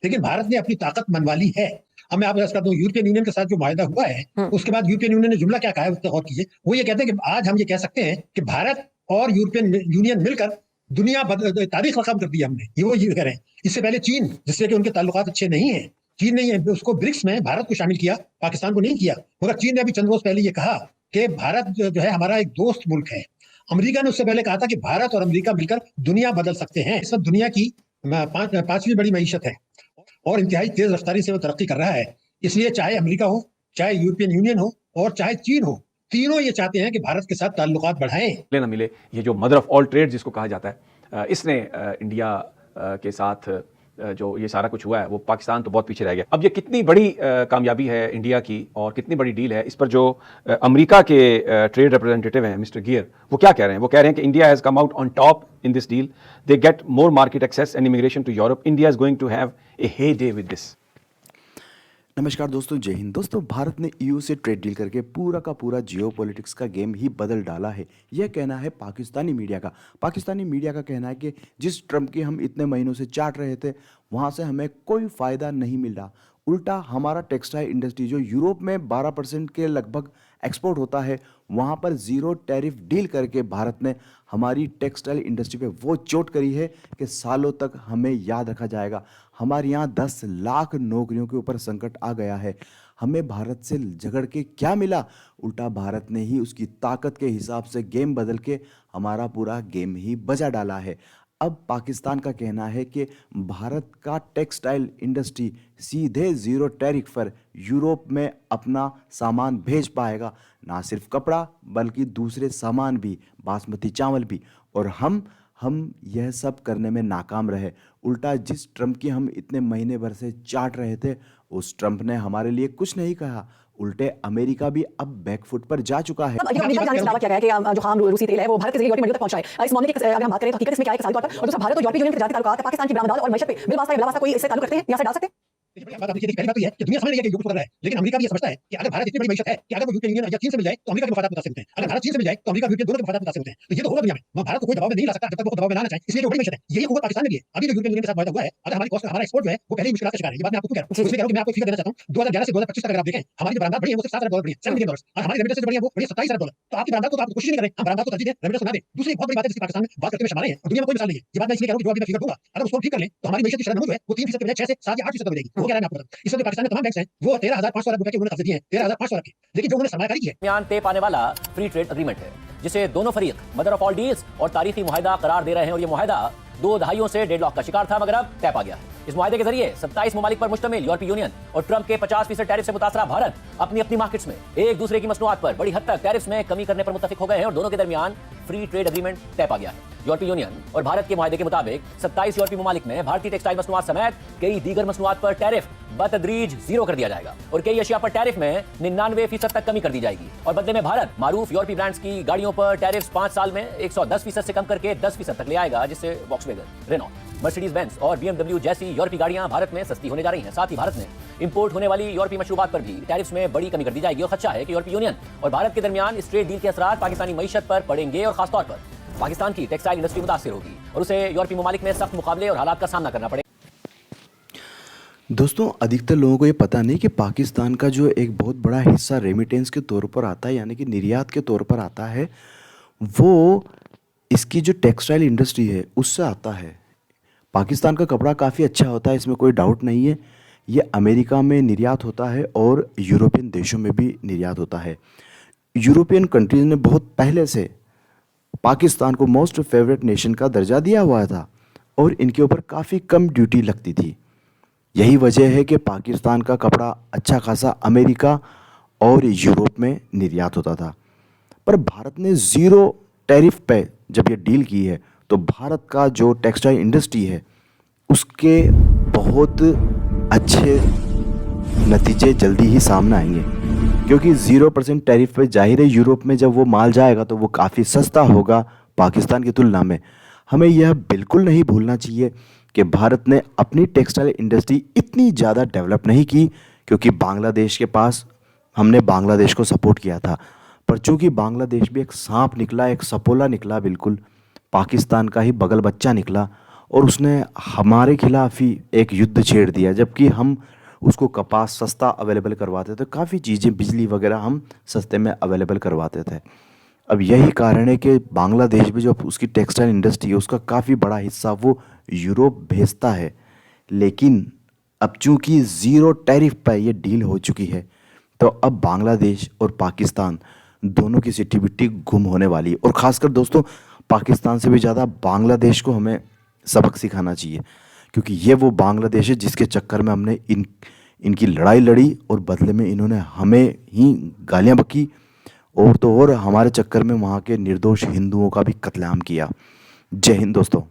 लेकिन भारत ने अपनी ताकत मनवा ली है। अब मैं आपको बता दूं, यूरोपियन यूनियन के साथ जो माहिदा हुआ है, उसके बाद यूरोपियन यूनियन ने जुमला क्या कहा है, उसका गौर कीजिए। वो ये कहते हैं कि आज हम ये कह सकते हैं कि भारत और यूरोपियन यूनियन मिलकर दुनिया तारीख रकम कर दी हमने, ये वो ये कह रहे हैं। इससे पहले चीन, जिससे कि उनके ताल्लुकात अच्छे नहीं है, चीन ने उसको ब्रिक्स में भारत को शामिल किया, पाकिस्तान को नहीं किया। मगर चीन ने अभी चंद रोज पहले ये कहा कि भारत जो है हमारा एक दोस्त मुल्क है। अमेरिका ने उससे पहले कहा था कि भारत और अमेरिका मिलकर दुनिया बदल सकते हैं। इस वक्त दुनिया की पांचवी बड़ी मईशत है और इंतहाई तेज रफ्तारी से वो तरक्की कर रहा है। इसलिए चाहे अमेरिका हो, चाहे यूरोपियन यूनियन हो और चाहे चीन हो, तीनों ये चाहते हैं कि भारत के साथ ताल्लुकात बढ़ाएं। मिले ना मिले, ये जो मदर ऑफ ऑल ट्रेड जिसको कहा जाता है, इसने इंडिया के साथ जो ये सारा कुछ हुआ है, वो पाकिस्तान तो बहुत पीछे रह गया। अब ये कितनी बड़ी कामयाबी है इंडिया की और कितनी बड़ी डील है, इस पर जो अमेरिका के ट्रेड रिप्रेजेंटेटिव हैं मिस्टर गियर, वो क्या कह रहे हैं? वो कह रहे हैं कि India has come out on top in this deal, they get more market access and immigration to Europe, India is going to have a heyday with this. नमस्कार दोस्तों, जय हिंद। दोस्तों, भारत ने ईयू से ट्रेड डील करके पूरा का पूरा जियोपॉलिटिक्स का गेम ही बदल डाला है, यह कहना है पाकिस्तानी मीडिया का। पाकिस्तानी मीडिया का कहना है कि जिस ट्रम्प की हम इतने महीनों से चाट रहे थे, वहाँ से हमें कोई फ़ायदा नहीं मिल रहा। उल्टा हमारा टेक्सटाइल इंडस्ट्री जो यूरोप में 12% के लगभग एक्सपोर्ट होता है, वहाँ पर ज़ीरो टैरिफ डील करके भारत ने हमारी टेक्सटाइल इंडस्ट्री पे वो चोट करी है कि सालों तक हमें याद रखा जाएगा। हमारे यहाँ 10 लाख नौकरियों के ऊपर संकट आ गया है। हमें भारत से झगड़ के क्या मिला? उल्टा भारत ने ही उसकी ताकत के हिसाब से गेम बदल के हमारा पूरा गेम ही बजा डाला है। अब पाकिस्तान का कहना है कि भारत का टेक्सटाइल इंडस्ट्री सीधे ज़ीरो टैरिफ पर यूरोप में अपना सामान भेज पाएगा, ना सिर्फ कपड़ा बल्कि दूसरे सामान भी, बासमती चावल भी। और हम यह सब करने में नाकाम रहे। उल्टा जिस ट्रम्प की हम इतने महीने भर से चाट रहे थे, उस ट्रम्प ने हमारे लिए कुछ नहीं कहा। उल्टे अमेरिका भी अब बैकफुट पर जा चुका है। अमेरिका ने दावा किया है कि जो खाम रूसी तेल है वो भारत के जरिए यूरोपीय मंडियों तक पहुंचा है। इस मामले की अगर हम बात करें तो हकीकत इसमें क्या है कि सारी तौर पर, और दूसरा भारत और यूरोपीय यूनियन के जाती ताल्लुकात पाकिस्तान की बरामदात और मैशत पे बिल वास्ता कोई इससे ताल्लुक रखते हैं या असर डाल सकते हैं? बात देखिए, पहली बात तो ये है कि दुनिया समझ रही है कि यूरोप कर रहा है, लेकिन अमेरिका भी ये समझता है कि अगर भारत इतनी बड़ी मैशत है कि अगर वो यूरोपियन यूनियन या चीन से मिल जाए तो अमेरिका के मफादात मुतासिर होते हैं। अगर भारत चीन से मिल जाए तो अमेरिका यूरोपियन दोनों के मफादात मुतासिर होते हैं। तो ये तो होगा दुनिया में, वहाँ भारत को कोई दबाव में नहीं ला सकता जब तक वो दबाव में लाना चाहे। इसलिए जो बड़ी मैशत है यही हुआ पाकिस्तान में भी है। अभी जो यूरोपियन यूनियन के साथ वायदा हुआ है, अगर हमारी कॉस्ट हमारा एक्सपोर्ट जो है वो पहले ही मुश्किल का शिकार है। ये बात मैं आपको क्यों कह रहा हूँ? इसलिए कह रहा हूं कि मैं आपको फिगर देना चाहता हूँ। 2011 से 2025 तक अगर आप देखें, हमारी जो बरामदात बढ़ी है वो सिर्फ $7 बढ़ी है, $7 मिलियन, और हमारी रेमिटेंस जो बढ़ी है वो बढ़ी है $27 तो आपकी बरामदात को तो आप कोशिश नहीं करें, हम बरामदात को तरजीह दें, रेमिटेंस ना दें। दूसरी बहुत बड़ी बात है जिसकी पाकिस्तान में बात करते हुए शर्मा रहे हैं और दुनिया में कोई मिसाल नहीं है। ये बात मैं इसलिए कह रहा हूं कि जो अभी मैं फिगर दूंगा, अगर उसको ठीक कर लें तो हमारी मैशत की शरह नमूद है वो 3% के बजाय 6 से 7 या 8% तक हो जाएगी। वो कह रहा है मैं आपको बताऊं, इस वक्त पाकिस्तान में तमाम बैंक्स हैं वो 13,500 अरब रुपए के उन्होंने कर्ज दिए हैं, 13,500 अरब के, लेकिन जो उन्होंने सरमायाकारी की है। दरमियान तय पाने वाला फ्री ट्रेड एग्रीमेंट है, जिसे दोनों फरीक मदर ऑफ ऑल डील्स और तारीखी मुआहदा करार दे रहे हैं। और ये मुआहदा 2 दहाइयों से डेडलॉक का शिकार था, मगर अब तय पा गया है। इस मुआहदे के जरिए 27 ममालिक पर मुश्तमिल यूरोपीय यूनियन और ट्रम्प के 50% टैरिफ से मुतासरा भारत अपनी अपनी मार्केट्स में एक दूसरे की मसनूआत पर बड़ी हद तक टैरिफ्स में कमी करने पर मुत्तफिक हो गए हैं और दोनों के दरमियान फ्री ट्रेड एग्रीमेंट तय पा गया है। यूरोपीय यूनियन और भारत के मुआहदे के मुताबिक 27 यूरोपीय ममालिक में भारतीय टेक्सटाइल मसनूआत समेत कई दीगर मसनूआत पर टैरिफ बतदरीज जीरो कर दिया जाएगा और कई अशिया पर टैरिफ में 99% तक कमी कर दी जाएगी। और बदले में भारत मारूफ यूरोपीय ब्रांड्स की गाड़ियों पर टैरिफ 5 साल में 110% से कम करके 10% तक ले आएगा, जिससे वॉक्सवैगन, रेनॉल्ट, मर्सिडीज बेंज और BMW जैसी यूरोपीय गाड़ियां भारत में सस्ती होने जा रही हैं। साथ ही भारत में इंपोर्ट होने वाली यूरोपीय मशरूबात पर भी टैरिफ्स में बड़ी कमी कर दी जाएगी और खदशा है कि यूरोपीय यूनियन और भारत के दरमियान इस ट्रेड डील के असरात पाकिस्तानी मईशत पर पड़ेंगे और खासतौर पर पाकिस्तान की टेक्सटाइल इंडस्ट्री मुतासिर होगी और उसे यूरोपीय ममालिक में सख्त मुकाबले और हालात का सामना करना पड़ेगा। दोस्तों, अधिकतर लोगों को ये पता नहीं कि पाकिस्तान का जो एक बहुत बड़ा हिस्सा रेमिटेंस के तौर पर आता है, यानी कि निर्यात के तौर पर आता है, वो इसकी जो टेक्सटाइल इंडस्ट्री है उससे आता है। पाकिस्तान का कपड़ा काफ़ी अच्छा होता है, इसमें कोई डाउट नहीं है। ये अमेरिका में निर्यात होता है और यूरोपियन देशों में भी निर्यात होता है। यूरोपियन कंट्रीज़ ने बहुत पहले से पाकिस्तान को मोस्ट फेवरेट नेशन का दर्जा दिया हुआ था और इनके ऊपर काफ़ी कम ड्यूटी लगती थी। यही वजह है कि पाकिस्तान का कपड़ा अच्छा खासा अमेरिका और यूरोप में निर्यात होता था। पर भारत ने ज़ीरो टैरिफ पे जब ये डील की है तो भारत का जो टेक्सटाइल इंडस्ट्री है उसके बहुत अच्छे नतीजे जल्दी ही सामने आएंगे, क्योंकि 0% टैरिफ पे जाहिर है यूरोप में जब वो माल जाएगा तो वो काफ़ी सस्ता होगा पाकिस्तान की तुलना में। हमें यह बिल्कुल नहीं भूलना चाहिए कि भारत ने अपनी टेक्सटाइल इंडस्ट्री इतनी ज़्यादा डेवलप नहीं की, क्योंकि बांग्लादेश के पास हमने बांग्लादेश को सपोर्ट किया था। पर चूँकि बांग्लादेश भी एक सांप निकला, एक सपोला निकला, बिल्कुल पाकिस्तान का ही बगल बच्चा निकला, और उसने हमारे खिलाफ ही एक युद्ध छेड़ दिया, जबकि हम उसको कपास सस्ता अवेलेबल करवाते थे, काफ़ी चीज़ें बिजली वगैरह हम सस्ते में अवेलेबल करवाते थे। अब यही कारण है कि बांग्लादेश में जो उसकी टेक्सटाइल इंडस्ट्री है उसका काफ़ी बड़ा हिस्सा वो यूरोप भेजता है। लेकिन अब चूंकि ज़ीरो टैरिफ पर ये डील हो चुकी है, तो अब बांग्लादेश और पाकिस्तान दोनों की सिट्टी बिट्टी गुम होने वाली है। और ख़ासकर दोस्तों, पाकिस्तान से भी ज़्यादा बांग्लादेश को हमें सबक सिखाना चाहिए, क्योंकि ये वो बांग्लादेश है जिसके चक्कर में हमने इनकी लड़ाई लड़ी और बदले में इन्होंने हमें ही गालियाँ बकी, और तो और हमारे चक्कर में वहाँ के निर्दोष हिंदुओं का भी कत्लेआम किया। जय हिंद दोस्तों।